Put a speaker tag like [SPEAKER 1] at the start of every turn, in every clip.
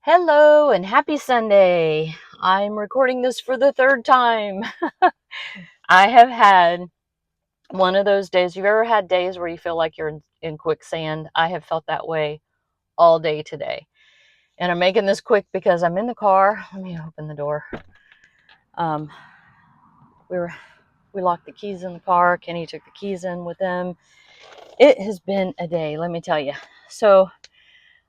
[SPEAKER 1] Hello and happy Sunday. I'm recording this for the third time. I have had one of those days. You've ever had days where you feel like you're in quicksand? I have felt that way all day today. And I'm making this quick because I'm in the car. Let me open the door. Um, we were we locked the keys in the car. Kenny took the keys in with him. It has been a day, let me tell you. So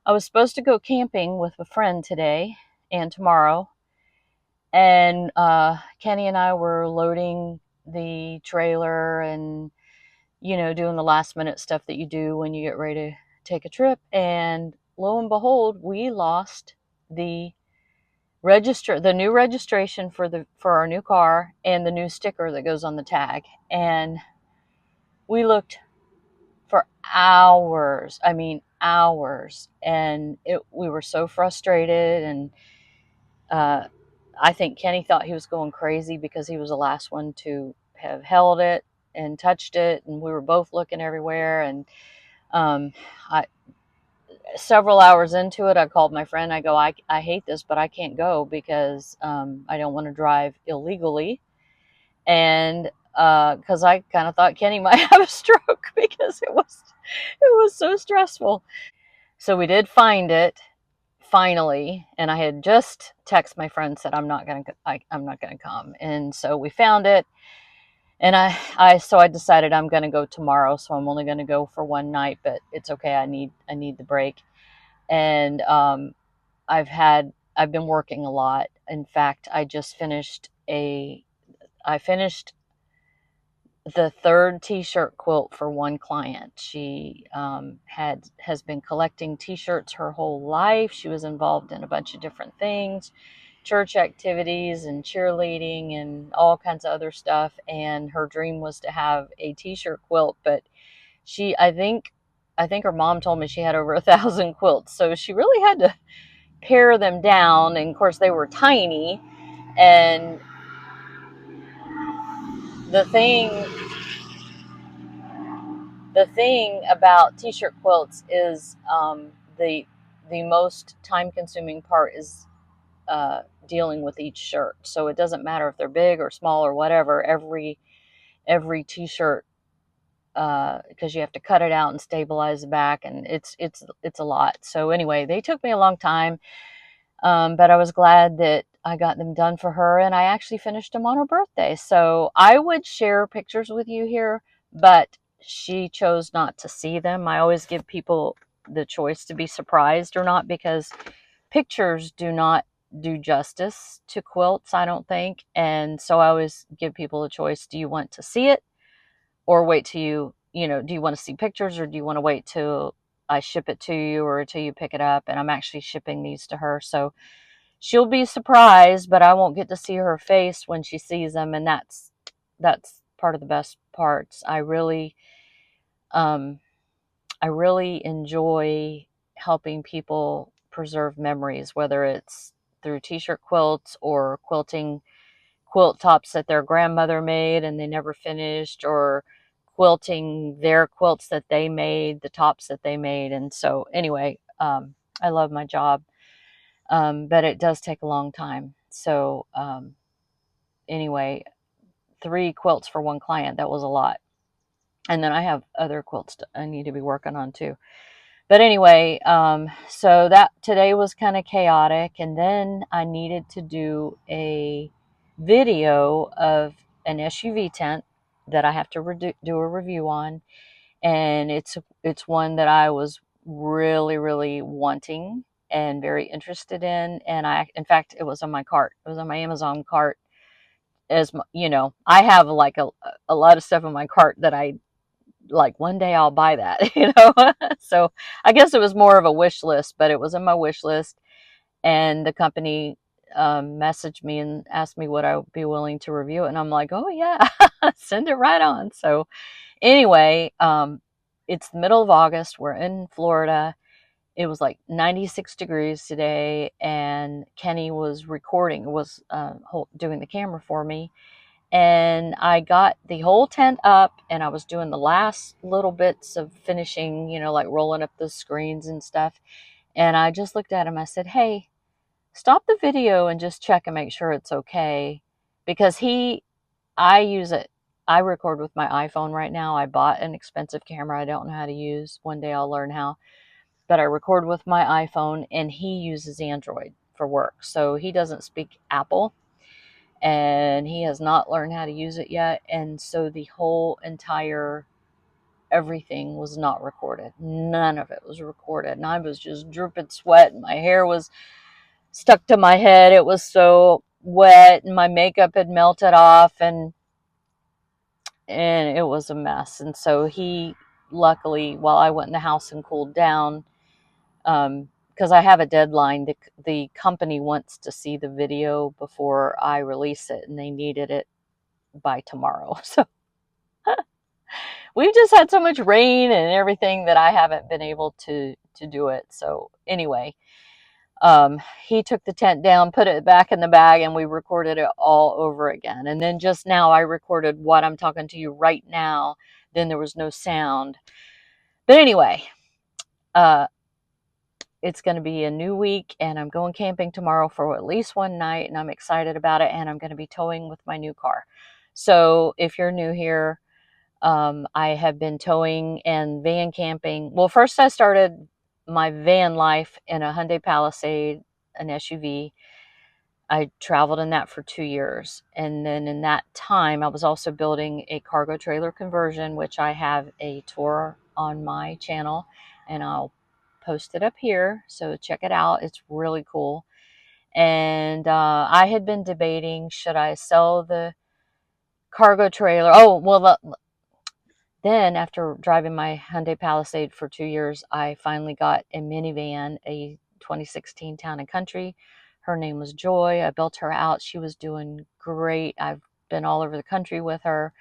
[SPEAKER 1] I was supposed to go camping with a friend today and tomorrow. And Kenny and I were loading the trailer and, doing the last minute stuff that you do when you get ready to take a trip. And lo and behold, we lost the the new registration for our new car and the new sticker that goes on the tag. And we looked for hours. I mean, hours. And we were so frustrated. And uh, I think Kenny thought he was going crazy because he was the last one to have held it and touched it, and we were both looking everywhere. And um, I, several hours into it, I called my friend. I go, I hate this, but I can't go because I don't want to drive illegally, and because I kind of thought Kenny might have a stroke because it was so stressful. So we did find it finally, and I had just texted my friend, said I'm not gonna come, and so we found it. And I decided I'm gonna go tomorrow, so I'm only gonna go for one night, but it's okay. I need the break. And I've been working a lot. In fact, I finished the third t-shirt quilt for one client. She has been collecting t-shirts her whole life. She was involved in a bunch of different things, church activities and cheerleading and all kinds of other stuff. And her dream was to have a t-shirt quilt, but I think her mom told me she had over 1,000 quilts, so she really had to pare them down. And of course, they were tiny. And the thing the thing about t-shirt quilts is the the most time consuming part is dealing with each shirt. So it doesn't matter if they're big or small or whatever. Every t-shirt, because you have to cut it out and stabilize the back, and it's a lot. So anyway, they took me a long time, but I was glad that I got them done for her, and I actually finished them on her birthday. So I would share pictures with you here, but she chose not to see them. I always give people the choice to be surprised or not, because pictures do not do justice to quilts, I don't think. And so I always give people a choice. Do you want to see it, or wait till do you want to see pictures, or do you want to wait till I ship it to you or till you pick it up? And I'm actually shipping these to her. So she'll be surprised, but I won't get to see her face when she sees them. And that's part of the best parts. Um, I really enjoy helping people preserve memories, whether it's through t-shirt quilts or quilting quilt tops that their grandmother made and they never finished, or quilting their quilts that they made, the tops that they made. And so anyway, I love my job, but it does take a long time. So anyway, 3 quilts for one client, that was a lot. And then I have other quilts I need to be working on too. But anyway, so that today was kind of chaotic. And then I needed to do a video of an SUV tent that I have to do a review on. And it's one that I was really, really wanting and very interested in. And in fact, it was on my cart. It was on my Amazon cart. I have like a lot of stuff in my cart that I like one day I'll buy that. So I guess it was more of a wish list, but it was in my wish list. And the company messaged me and asked me would I be willing to review it. And I'm like, oh yeah, send it right on. So anyway, it's the middle of August. We're in Florida. It was like 96 degrees today, and Kenny was doing the camera for me. And I got the whole tent up, and I was doing the last little bits of finishing, like rolling up the screens and stuff. And I just looked at him. I said, hey, stop the video and just check and make sure it's okay. Because I use it, I record with my iPhone right now. I bought an expensive camera I don't know how to use. One day I'll learn how. But I record with my iPhone, and he uses Android for work. So he doesn't speak Apple, and he has not learned how to use it yet. And so the whole entire everything was not recorded. None of it was recorded. And I was just dripping sweat, and my hair was stuck to my head. It was so wet, and my makeup had melted off, and it was a mess. And so he, luckily, while I went in the house and cooled down, because I have a deadline, the company wants to see the video before I release it, and they needed it by tomorrow. So we've just had so much rain and everything that I haven't been able to do it. So anyway, he took the tent down, put it back in the bag, and we recorded it all over again. And then just now I recorded what I'm talking to you right now. Then there was no sound. But anyway, it's going to be a new week, and I'm going camping tomorrow for at least one night, and I'm excited about it. And I'm going to be towing with my new car. So if you're new here, I have been towing and van camping. Well, first I started my van life in a Hyundai Palisade, an SUV. I traveled in that for 2 years. And then in that time, I was also building a cargo trailer conversion, which I have a tour on my channel, and I'll post it up here. So check it out. It's really cool. And I had been debating, should I sell the cargo trailer? Oh, well, then after driving my Hyundai Palisade for 2 years, I finally got a minivan, a 2016 Town and Country. Her name was Joy. I built her out. She was doing great. I've been all over the country with her,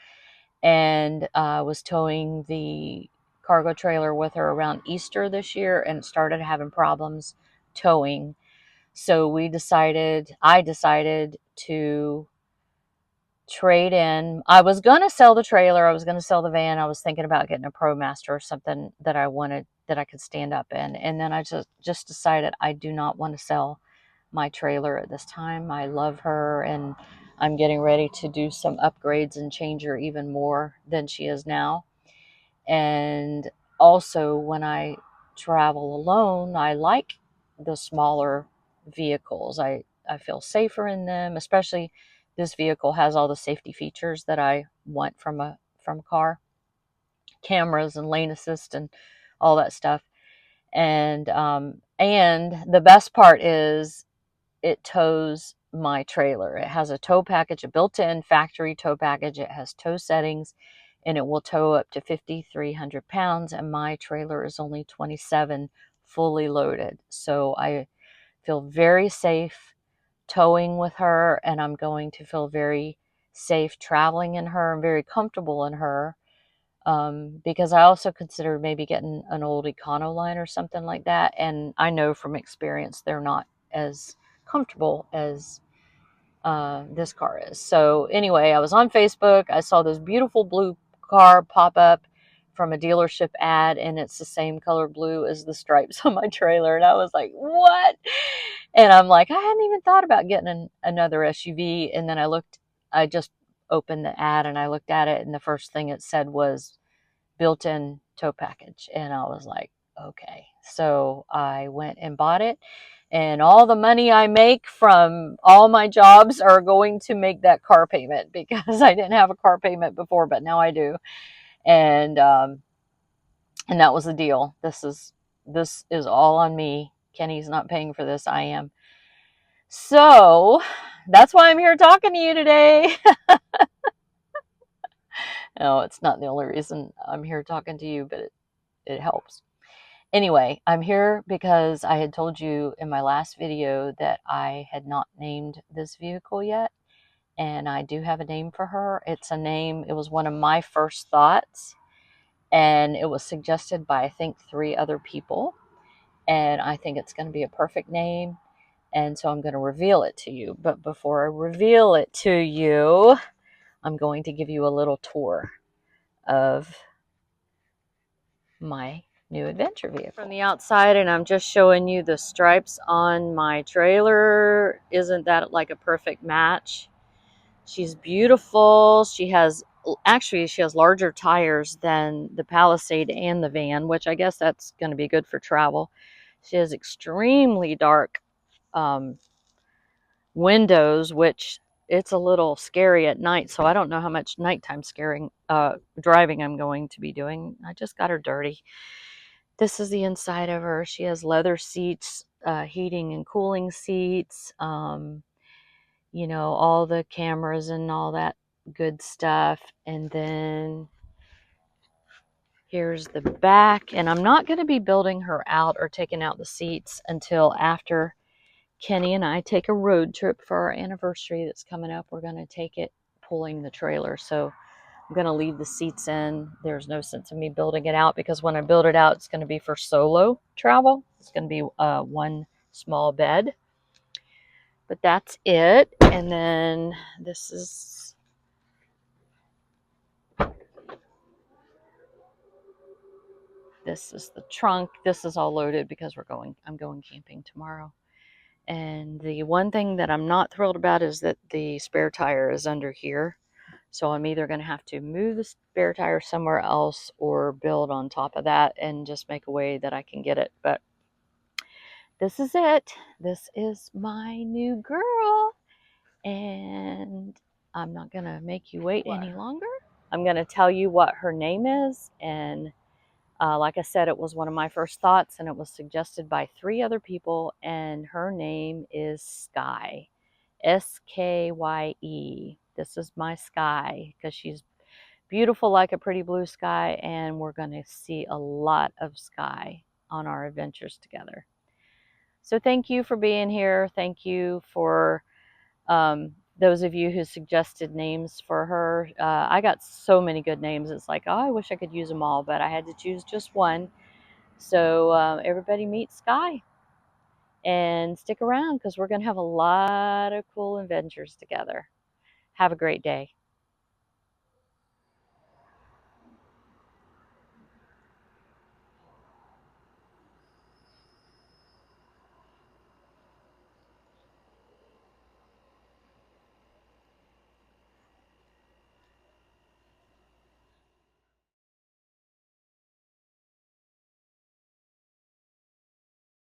[SPEAKER 1] and was towing the cargo trailer with her around Easter this year, and started having problems towing. So I decided to trade in. I was going to sell the trailer. I was going to sell the van. I was thinking about getting a ProMaster or something that I wanted, that I could stand up in. And then I just decided I do not want to sell my trailer at this time. I love her, and I'm getting ready to do some upgrades and change her even more than she is now. And also, when I travel alone, I like the smaller vehicles. I feel safer in them, especially this vehicle has all the safety features that I want from a car, cameras and lane assist and all that stuff. And the best part is it tows my trailer. It has a tow package, a built-in factory tow package. It has tow settings, and it will tow up to 5,300 pounds. And my trailer is only 27 fully loaded. So I feel very safe towing with her, and I'm going to feel very safe traveling in her and very comfortable in her. Because I also considered maybe getting an old Econoline or something like that. And I know from experience they're not as comfortable as this car is. So anyway, I was on Facebook. I saw this beautiful blue car pop up from a dealership ad, and it's the same color blue as the stripes on my trailer. And I was like, what? And I'm like, I hadn't even thought about getting another SUV. And then I just opened the ad and I looked at it, and the first thing it said was built-in tow package. And I was like, okay. So I went and bought it, and all the money I make from all my jobs are going to make that car payment, because I didn't have a car payment before, but now I do. And that was the deal. This is all on me. Kenny's not paying for this. I am. So that's why I'm here talking to you today. No, it's not the only reason I'm here talking to you, but it helps. Anyway, I'm here because I had told you in my last video that I had not named this vehicle yet, and I do have a name for her. It was one of my first thoughts, and it was suggested by, I think, 3 other people, and I think it's going to be a perfect name, and so I'm going to reveal it to you. But before I reveal it to you, I'm going to give you a little tour of my new adventure vehicle. From the outside, and I'm just showing you the stripes on my trailer. Isn't that like a perfect match? She's beautiful. She has larger tires than the Palisade and the van, which I guess that's going to be good for travel. She has extremely dark windows, which it's a little scary at night. So I don't know how much nighttime driving I'm going to be doing. I just got her dirty. This is the inside of her. She has leather seats, heating and cooling seats. All the cameras and all that good stuff. And then here's the back. And I'm not going to be building her out or taking out the seats until after Kenny and I take a road trip for our anniversary that's coming up. We're going to take it pulling the trailer. So I'm going to leave the seats in. There's no sense in me building it out because when I build it out, it's going to be for solo travel. It's going to be one small bed. But that's it. And then this is the trunk. This is all loaded because I'm going camping tomorrow. And the one thing that I'm not thrilled about is that the spare tire is under here. So I'm either going to have to move the spare tire somewhere else or build on top of that and just make a way that I can get it. But this is it. This is my new girl. And I'm not going to make you wait any longer. I'm going to tell you what her name is. And like I said, it was one of my first thoughts, and it was suggested by 3 other people. And her name is Skye. Skye. This is my Skye because she's beautiful like a pretty blue sky, and we're going to see a lot of sky on our adventures together. So thank you for being here. Thank you for those of you who suggested names for her. I got so many good names. It's like, oh, I wish I could use them all, but I had to choose just one. So everybody meet Skye and stick around because we're going to have a lot of cool adventures together. Have a great day.